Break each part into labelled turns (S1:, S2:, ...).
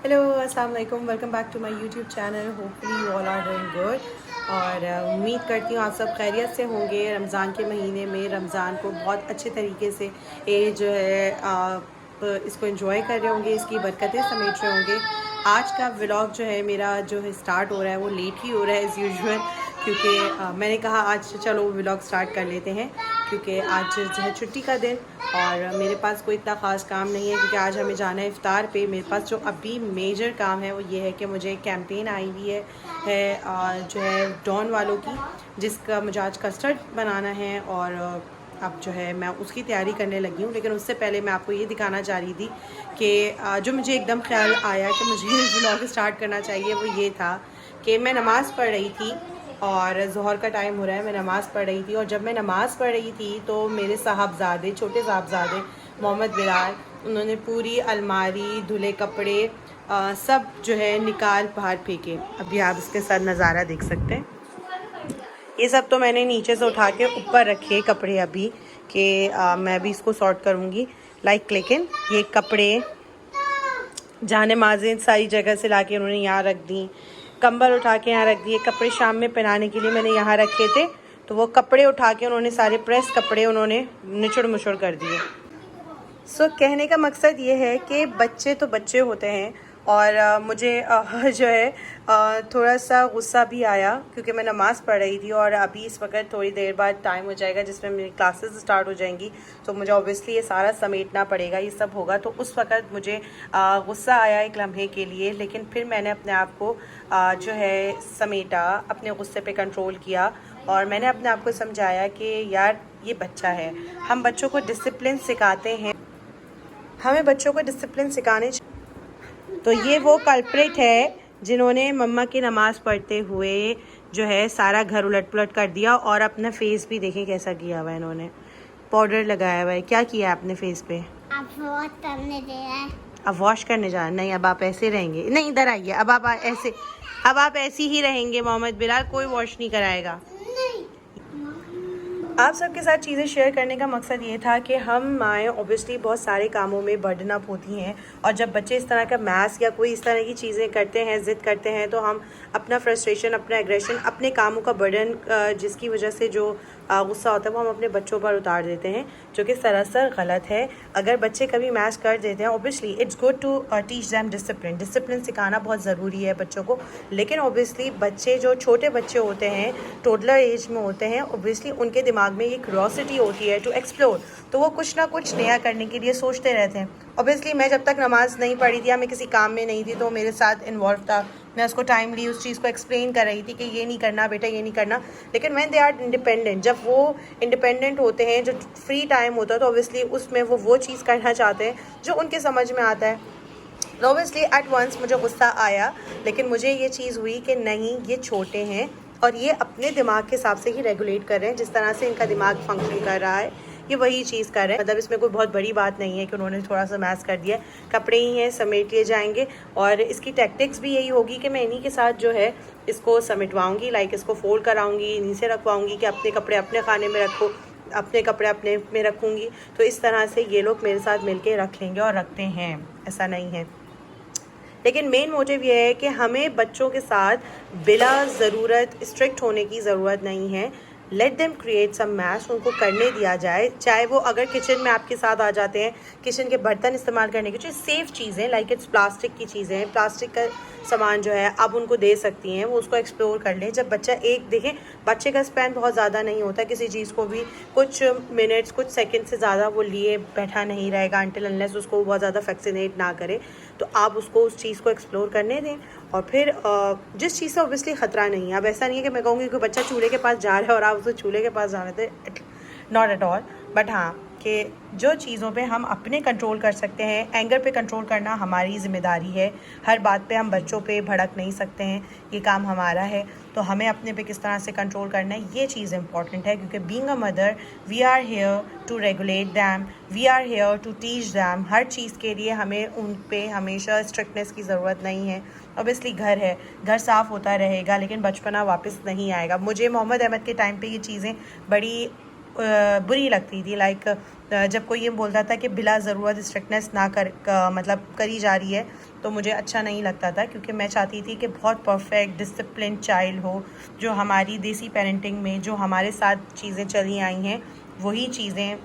S1: Hello अस्सलाम वालेकुम, welcome back to my YouTube channel. Hopefully you all are doing good और उम्मीद करती हूँ आप सब खैरियत से होंगे। रमज़ान के महीने में रमज़ान को बहुत अच्छे तरीके से ये जो है आप इसको एंजॉय कर रहे होंगे, इसकी बरकतें समेट रहे होंगे। आज का व्लॉग जो है मेरा जो है स्टार्ट हो रहा है वो लेट ही हो रहा है एज़ यूजुअल, क्योंकि मैंने कहा आज चलो व्लॉग स्टार्ट कर लेते हैं, क्योंकि आज जो है छुट्टी का दिन और मेरे पास कोई इतना ख़ास काम नहीं है, क्योंकि आज हमें जाना है इफ़्तार पे। मेरे पास जो अभी मेजर काम है वो ये है कि मुझे कैंपेन आई हुई है जो है डॉन वालों की, जिसका मुझे आज कस्टर्ड बनाना है और अब जो है मैं उसकी तैयारी करने लगी हूँ। लेकिन उससे पहले मैं आपको ये दिखाना चाह रही थी कि जो मुझे एकदम ख्याल आया कि मुझे व्लॉग स्टार्ट करना चाहिए, वो ये था कि मैं नमाज़ पढ़ रही थी और ज़ोहर का टाइम हो रहा है, मैं नमाज़ पढ़ रही थी। और जब मैं नमाज़ पढ़ रही थी तो मेरे साहबजादे, छोटे साहबजादे मोहम्मद बिलाल, उन्होंने पूरी अलमारी, धुले कपड़े सब जो है निकाल बाहर फेंके। अभी आप इसके साथ नज़ारा देख सकते हैं। ये सब तो मैंने नीचे से उठा के ऊपर रखे कपड़े अभी कि मैं भी इसको सॉर्ट करूँगी लेकिन ये कपड़े जाने माजें सारी जगह से लाके उन्होंने यहाँ रख दी, कंबल उठा के यहाँ रख दिए। कपड़े शाम में पहनाने के लिए मैंने यहाँ रखे थे, तो वो कपड़े उठा के उन्होंने सारे प्रेस कपड़े उन्होंने निचड़ मुचड़ कर दिए। सो कहने का मकसद ये है कि बच्चे तो बच्चे होते हैं और मुझे जो है थोड़ा सा गुस्सा भी आया, क्योंकि मैं नमाज़ पढ़ रही थी और अभी इस वक्त थोड़ी देर बाद टाइम हो जाएगा जिसमें मेरी क्लासेस स्टार्ट हो जाएंगी, तो मुझे ऑब्वियसली ये सारा समेटना पड़ेगा, ये सब होगा। तो उस वक्त मुझे गुस्सा आया एक लम्हे के लिए, लेकिन फिर मैंने अपने आप को जो है समेटा, अपने गुस्से पे कंट्रोल किया और मैंने अपने आप को समझाया कि यार ये बच्चा है, हम बच्चों को डिसिप्लिन सिखाते हैं, हमें बच्चों को डिसिप्लिन सिखाने। तो ये वो कल्प्रिट है जिन्होंने मम्मा की नमाज़ पढ़ते हुए जो है सारा घर उलट पुलट कर दिया और अपना फेस भी देखें कैसा किया हुआ है इन्होंने, पाउडर लगाया हुआ है। क्या किया है अपने फेस पे?
S2: अब वॉश करने दे रहा है।
S1: अब वॉश करने जा? नहीं, अब आप ऐसे रहेंगे। नहीं, इधर आइए। अब आप ऐसे ही रहेंगे मोहम्मद बिलाल, कोई वॉश नहीं कराएगा। आप सबके साथ चीज़ें शेयर करने का मकसद ये था कि हम माएँ ऑब्वियसली बहुत सारे कामों में बर्डन अप होती हैं, और जब बच्चे इस तरह का मैथ्स या कोई इस तरह की चीज़ें करते हैं, ज़िद करते हैं, तो हम अपना फ्रस्ट्रेशन, अपना एग्रेशन, अपने कामों का बर्डन जिसकी वजह से जो गुस्सा होता है वो हम अपने बच्चों पर उतार देते हैं, जो कि सरासर गलत है। अगर बच्चे कभी मैथ्स कर देते हैं, obviously it's good to teach them discipline. Discipline सिखाना बहुत ज़रूरी है बच्चों को, लेकिन ऑब्वियसली बच्चे जो छोटे बच्चे होते हैं, टोडलर एज में होते हैं, ऑब्वियसली उनके दिमाग में ये क्यूरियोसिटी होती है टू एक्सप्लोर, तो वो कुछ ना कुछ नया करने के लिए सोचते रहते हैं। ऑब्वियसली मैं जब तक नमाज़ नहीं पढ़ी थी या मैं किसी काम में नहीं थी तो मेरे साथ इन्वॉल्व था, मैं उसको टाइमली उस चीज़ को एक्सप्लेन कर रही थी कि ये नहीं करना बेटा, ये नहीं करना। लेकिन व्हेन दे आर इंडिपेंडेंट, जब वो इंडिपेंडेंट होते हैं, जो फ्री टाइम होता है, तो ऑब्वियसली उसमें वो चीज़ करना चाहते हैं जो उनके समझ में आता है। तो ऑब्वियसली एट वंस मुझे गुस्सा आया, लेकिन मुझे ये चीज़ हुई कि नहीं, ये छोटे हैं और ये अपने दिमाग के हिसाब से ही रेगुलेट कर रहे हैं, जिस तरह से इनका दिमाग फंक्शन कर रहा है ये वही चीज़ कर रहे हैं। मतलब इसमें कोई बहुत बड़ी बात नहीं है कि उन्होंने थोड़ा सा मैस कर दिया, कपड़े ही हैं, समेट लिए जाएंगे। और इसकी टैक्टिक्स भी यही होगी कि मैं इन्हीं के साथ जो है इसको समेटवाऊँगी, इसको फोल्ड कराऊँगी, नीचे रखवाऊँगी कि अपने कपड़े अपने खाने में रखो, अपने कपड़े अपने में रखूँगी। तो इस तरह से ये लोग मेरे साथ मिलके रख लेंगे और रखते हैं, ऐसा नहीं है। लेकिन मेन मोटिव ये है कि हमें बच्चों के साथ बिला ज़रूरत स्ट्रिक्ट होने की ज़रूरत नहीं है। Let them create some maths, उनको करने दिया जाए, चाहे वो अगर किचन में आपके साथ आ जाते हैं, किचन के बर्तन इस्तेमाल करने की जो सेफ़ चीज़ें, इट्स प्लास्टिक की चीज़ें, प्लास्टिक का सामान जो है आप उनको दे सकती हैं, वो उसको एक्सप्लोर कर लें। जब बच्चा एक देखें, बच्चे का स्पैन बहुत ज़्यादा नहीं होता, किसी चीज़ को भी कुछ मिनट्स, कुछ सेकंड से ज़्यादा वो लिए बैठा नहीं रहेगा अनटिल अनलेस उसको बहुत ज़्यादा फैक्सिनेट ना करे। तो आप उसको उस चीज़ को एक्सप्लोर करने दें, और फिर जिस चीज़ से ऑब्वियसली ख़तरा नहीं है। अब ऐसा नहीं है कि मैं कहूँगी कि बच्चा चूल्हे के पास जा रहा है और आप उसे चूल्हे के पास जाने दें, नॉट एट ऑल। बट हाँ, कि जो चीज़ों पे हम अपने कंट्रोल कर सकते हैं, एंगर पे कंट्रोल करना हमारी ज़िम्मेदारी है। हर बात पे हम बच्चों पे भड़क नहीं सकते हैं, ये काम हमारा है। तो हमें अपने पे किस तरह से कंट्रोल करना है, ये चीज़ इंपॉर्टेंट है, क्योंकि being a mother we are here to regulate them, we are here to teach them. हर चीज़ के लिए हमें उन पे हमेशा स्ट्रिक्टनेस की ज़रूरत नहीं है। ऑब्वियसली घर है, घर साफ़ होता रहेगा, लेकिन बचपना वापस नहीं आएगा। मुझे मोहम्मद अहमद के टाइम पे ये चीज़ें बड़ी बुरी लगती थी। जब कोई ये बोलता था कि बिला ज़रूरत स्ट्रिक्टनेस ना मतलब करी जा रही है, तो मुझे अच्छा नहीं लगता था, क्योंकि मैं चाहती थी कि बहुत परफेक्ट डिसिप्लिन चाइल्ड हो, जो हमारी देसी पेरेंटिंग में जो हमारे साथ चीज़ें चली आई हैं वही चीज़ें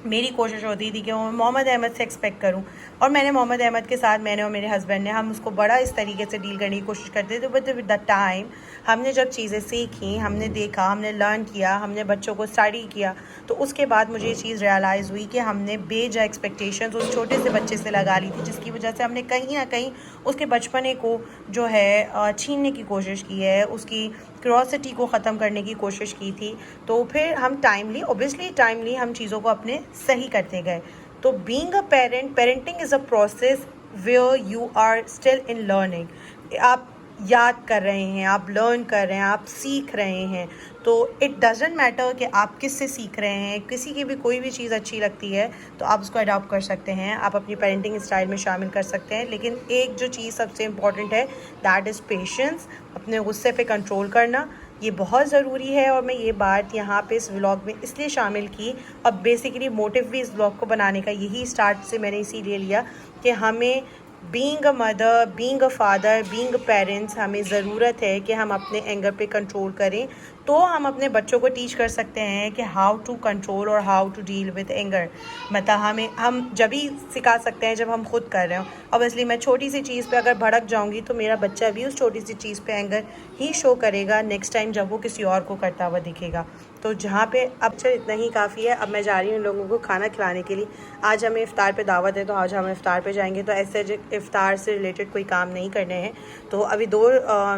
S1: मेरी कोशिश होती थी कि मैं मोहम्मद अहमद से एक्सपेक्ट करूं। और मैंने मोहम्मद अहमद के साथ, मैंने और मेरे हस्बैंड ने, हम उसको बड़ा इस तरीके से डील करने की कोशिश करते थे। बट विद द टाइम हमने जब चीज़ें सीखी, हमने देखा, हमने लर्न किया, हमने बच्चों को स्टडी किया, तो उसके बाद मुझे ये चीज़ रियलाइज़ हुई कि हमने बेजा एक्सपेक्टेशंस उस छोटे से बच्चे से लगा ली थी, जिसकी वजह से हमने कहीं ना कहीं उसके बचपने को जो है छीनने की कोशिश की है, उसकी क्यूरोसिटी को ख़त्म करने की कोशिश की थी। तो फिर हम टाइमली हम चीज़ों को अपने सही करते गए। तो being a parent, parenting is a process where you are still in learning. आप याद कर रहे हैं, आप लर्न कर रहे हैं, आप सीख रहे हैं। तो इट डजेंट मैटर कि आप किससे सीख रहे हैं। किसी की भी कोई भी चीज़ अच्छी लगती है तो आप उसको अडॉप्ट कर सकते हैं, आप अपनी पेरेंटिंग स्टाइल में शामिल कर सकते हैं। लेकिन एक जो चीज़ सबसे इम्पॉर्टेंट है, दैट इज़ पेशेंस। अपने गुस्से पे कंट्रोल करना, ये बहुत ज़रूरी है। और मैं ये बात यहाँ पे इस व्लॉग में इसलिए शामिल की, और बेसिकली मोटिव भी इस व्लॉग को बनाने का यही स्टार्ट से मैंने इसीलिए लिया कि हमें being a mother, being a father, being a parents, हमें ज़रूरत है कि हम अपने एंगर पे कंट्रोल करें। तो हम अपने बच्चों को टीच कर सकते हैं कि हाउ टू कंट्रोल और how to deal with anger. मतलब हम जब ही सिखा सकते हैं जब हम खुद कर रहे हो। ऑब्वियसली मैं छोटी सी चीज़ पे अगर भड़क जाऊंगी तो मेरा बच्चा भी उस छोटी सी चीज़ पे एंगर ही शो करेगा नेक्स्ट टाइम जब वो किसी और को करता हुआ दिखेगा। तो जहाँ पे अब चल इतना ही काफ़ी है। अब मैं जा रही हूँ इन लोगों को खाना खिलाने के लिए। आज हमें इफ्तार पे दावत है, तो आज हम इफ्तार पे जाएंगे। तो ऐसे इफ्तार से रिलेटेड कोई काम नहीं करने हैं। तो अभी दो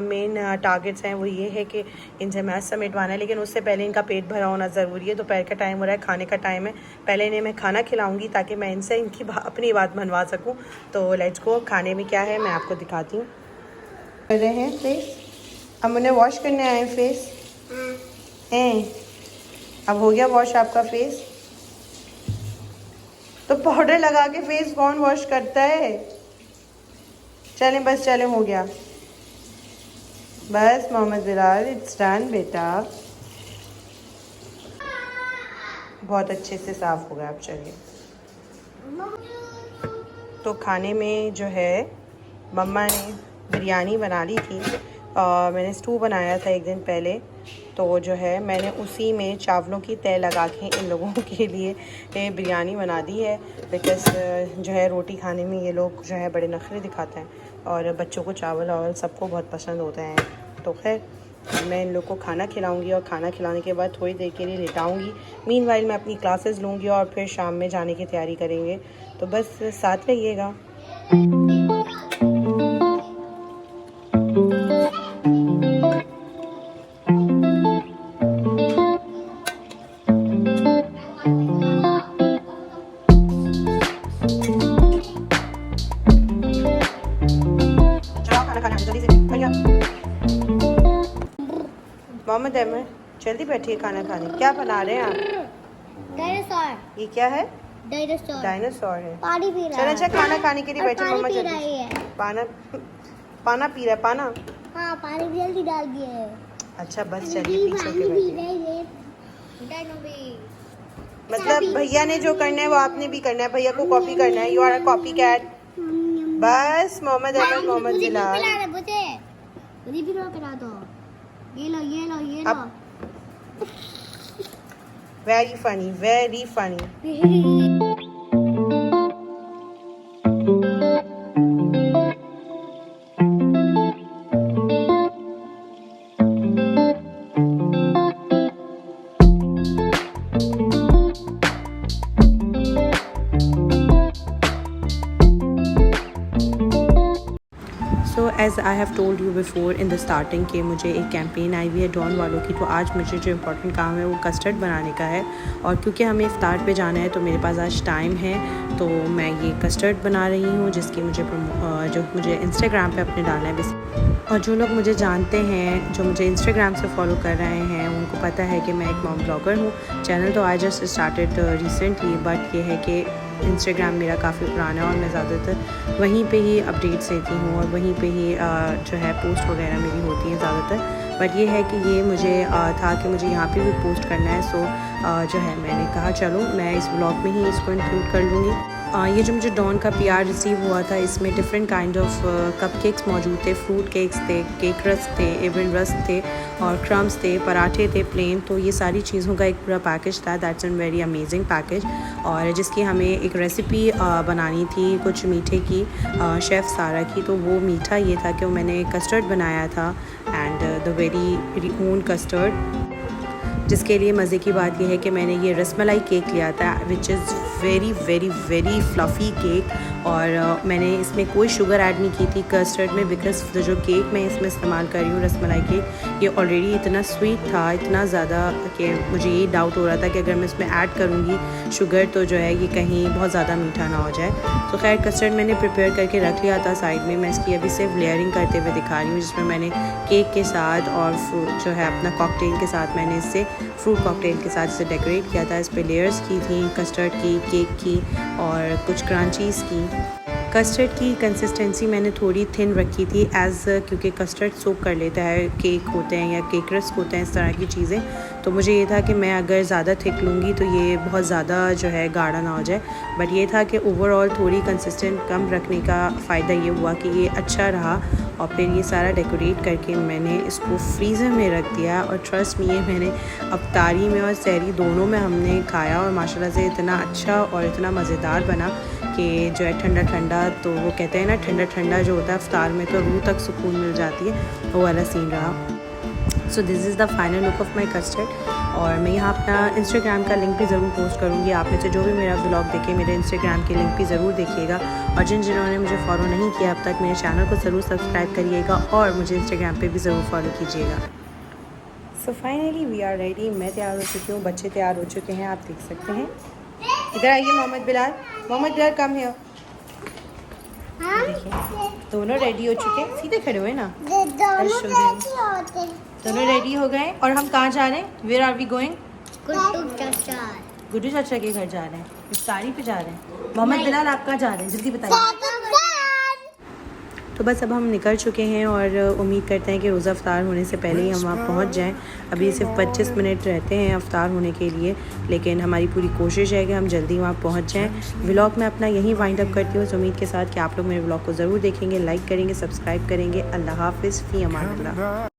S1: मेन टारगेट्स हैं, वो ये है कि इनसे मैथ समेटवाना है, लेकिन उससे पहले इनका पेट भरा होना ज़रूरी है। दोपहर का टाइम हो रहा है, खाने का टाइम है। पहले इन्हें मैं खाना खिलाऊँगी ताकि मैं इनसे इनकी अपनी बात मनवा सकूँ। तो लेट्स गो। खाने में क्या है मैं आपको दिखाती हूँ। कर रहे हैं फेस, हम उन्हें वॉश करने आए फेस हैं। अब हो गया वॉश आपका फेस? तो पाउडर लगा के फेस कौन वॉश करता है? चलें बस, चलें, हो गया बस। मोहम्मद बिलाल, इट्स डन बेटा, बहुत अच्छे से साफ़ हो गया। अब चलिए। तो खाने में जो है मम्मा ने बिरयानी बना ली थी, और मैंने स्टू बनाया था एक दिन पहले। तो जो है मैंने उसी में चावलों की तय लगा के इन लोगों के लिए बिरयानी बना दी है। बिकॉज़ जो है रोटी खाने में ये लोग जो है बड़े नखरे दिखाते हैं, और बच्चों को चावल और सबको बहुत पसंद होते हैं। तो खैर मैं इन लोग को खाना खिलाऊंगी, और खाना खिलाने के बाद थोड़ी देर के लिए लेटाऊंगी। मीनवाइल मैं अपनी क्लासेस लूँगी और फिर शाम में जाने की तैयारी करेंगे। तो बस साथ रहिएगा। मोहम्मद अहमद जल्दी बैठिए खाना खाने। क्या बना रहे हैं आप?
S2: डायनासोर।
S1: ये क्या है?
S2: डायनासोर।
S1: डायनासोर है।
S2: पानी पी रहा
S1: चलो
S2: है।
S1: अच्छा खाना खाने के लिए बैठे
S2: पानी
S1: मम्मा
S2: पी
S1: जल्दी।
S2: रही है।
S1: पाना पी रहा है पाना।
S2: हाँ, पानी भी जल्दी डाल दिए है।
S1: अच्छा बस चलिए पीछे होके बैठिए। मतलब भैया ने जो करना है वो आपने भी करना है, भैया को कॉपी करना है। You are a copy cat. बस मोहम्मद अहमद, मोहम्मद बिलाल।
S2: मुझे भी पिला दो। ये लो ये लो ये लो।
S1: अब very funny, very funny. So as I have told you before in the starting कि मुझे एक कैंपेन आई हुई है डॉन वालों की। तो आज मुझे जो इम्पोर्टेंट काम है वो कस्टर्ड बनाने का है, और क्योंकि हमें इफ्तार पे जाना है तो मेरे पास आज टाइम है। तो मैं ये कस्टर्ड बना रही हूँ, जिसकी जो मुझे इंस्टाग्राम पे अपने डालना है। और जो लोग मुझे जानते हैं, जो मुझे इंस्टाग्राम से फॉलो कर रहे हैं, उनको पता है कि मैं एक मॉम ब्लॉगर हूँ। चैनल तो I just started recently, but ये है कि इंस्टाग्राम मेरा काफ़ी पुराना है और मैं ज़्यादातर वहीं पे ही अपडेट्स देती हूँ, और वहीं पे ही जो है पोस्ट वगैरह मेरी होती हैं ज़्यादातर। बट ये है कि ये मुझे था कि मुझे यहाँ पे भी पोस्ट करना है, सो जो है मैंने कहा चलो मैं इस ब्लॉग में ही इसको इंक्लूड कर लूँगी। ये जो मुझे डॉन का PR रिसीव हुआ था, इसमें डिफरेंट काइंड ऑफ कपकेक्स मौजूद थे, फ्रूट केक्स थे, केक रस्क थे, इवन रस्क थे और क्रम्स थे, पराठे थे प्लेन। तो ये सारी चीज़ों का एक पूरा पैकेज था। That's an very amazing package, और जिसकी हमें एक रेसिपी बनानी थी कुछ मीठे की, शेफ़ सारा की। तो वो मीठा ये था कि मैंने कस्टर्ड बनाया था, and the very own custard, जिसके लिए मज़े की बात यह है कि मैंने ये रसमलाई केक लिया था, which is very very very fluffy cake. और मैंने इसमें कोई शुगर ऐड नहीं की थी कस्टर्ड में, बिकॉज जो केक मैं इसमें इस्तेमाल कर रही हूँ रसमलाई केक, ये ऑलरेडी इतना स्वीट था, इतना ज़्यादा कि मुझे ये डाउट हो रहा था कि अगर मैं इसमें ऐड करूँगी शुगर तो जो है ये कहीं बहुत ज़्यादा मीठा ना हो जाए। तो खैर कस्टर्ड मैंने प्रिपेयर करके रख लिया था साइड में। मैं इसकी अभी सिर्फ लेयरिंग करते हुए दिखा रही हूँ, जिसमें मैंने केक के साथ और फ्रूट जो है अपना कॉकटेल के साथ, मैंने इससे फ्रूट कॉकटेल के साथ इसे डेकोरेट किया था। इस पर लेयर्स की थी कस्टर्ड की, केक की और कुछ क्रंचीज़ की। कस्टर्ड की कंसिस्टेंसी मैंने थोड़ी थिन रखी थी क्योंकि कस्टर्ड सोक कर लेता है, केक होते हैं या केक रस्क होते हैं, इस तरह की चीज़ें। तो मुझे ये था कि मैं अगर ज़्यादा थिक लूँगी तो ये बहुत ज़्यादा जो है गाढ़ा ना हो जाए। बट ये था कि ओवरऑल थोड़ी कंसिस्टेंट कम रखने का फ़ायदा ये हुआ कि ये अच्छा रहा। और फिर ये सारा डेकोरेट करके मैंने इसको फ्रीज़र में रख दिया, और ट्रस्ट में ये मैंने अफ्तारी में और सहरी दोनों में हमने खाया, और माशाल्लाह से इतना अच्छा और इतना मज़ेदार बना कि जो है ठंडा ठंडा, तो वो कहते हैं ना ठंडा ठंडा जो होता है अफ्तार में तो रूह तक सुकून मिल जाती है, वो वाला सीन रहा। So this is the final look of my custard. और मैं यहाँ अपना इंस्टाग्राम का लिंक भी ज़रूर पोस्ट करूँगी। आप में से जो भी मेरा व्लॉग देखे मेरे इंस्टाग्राम के लिंक भी ज़रूर देखिएगा, और जिन्होंने मुझे फॉलो नहीं किया अब तक मेरे चैनल को ज़रूर सब्सक्राइब करिएगा और मुझे इंस्टाग्राम पे भी ज़रूर फॉलो कीजिएगा। So finally we are ready. मैं तैयार हो चुकी हूँ, बच्चे तैयार हो चुके हैं, आप देख सकते हैं। इधर आइए मोहम्मद बिलाल, कम है। देखिए दोनों रेडी हो चुके हैं, सीधे खड़े हुए ना, दोनों रेडी हो गए। और हम कहाँ जा रहे हैं? Where are we going? Guddu चाचा के घर जा रहे हैं, इफ्तारी पे जा रहे हैं। मोहम्मद बिलाल आप कहाँ जा रहे हैं, जल्दी बताइए। तो बस अब हम निकल चुके हैं और उम्मीद करते हैं कि रोज़ा अफ्तार होने से पहले ही हम वहाँ पहुँच जाएं। अभी सिर्फ 25 मिनट रहते हैं अफ्तार होने के लिए, लेकिन हमारी पूरी कोशिश है कि हम जल्दी वहाँ पहुँच जाएं। व्लॉग मैं अपना यहीं वाइंड अप करती हूँ इस उम्मीद के साथ कि आप लोग मेरे व्लॉग को ज़रूर देखेंगे, लाइक करेंगे, सब्सक्राइब करेंगे। अल्लाह हाफ़िज़, फ़ी अमान अल्लाह।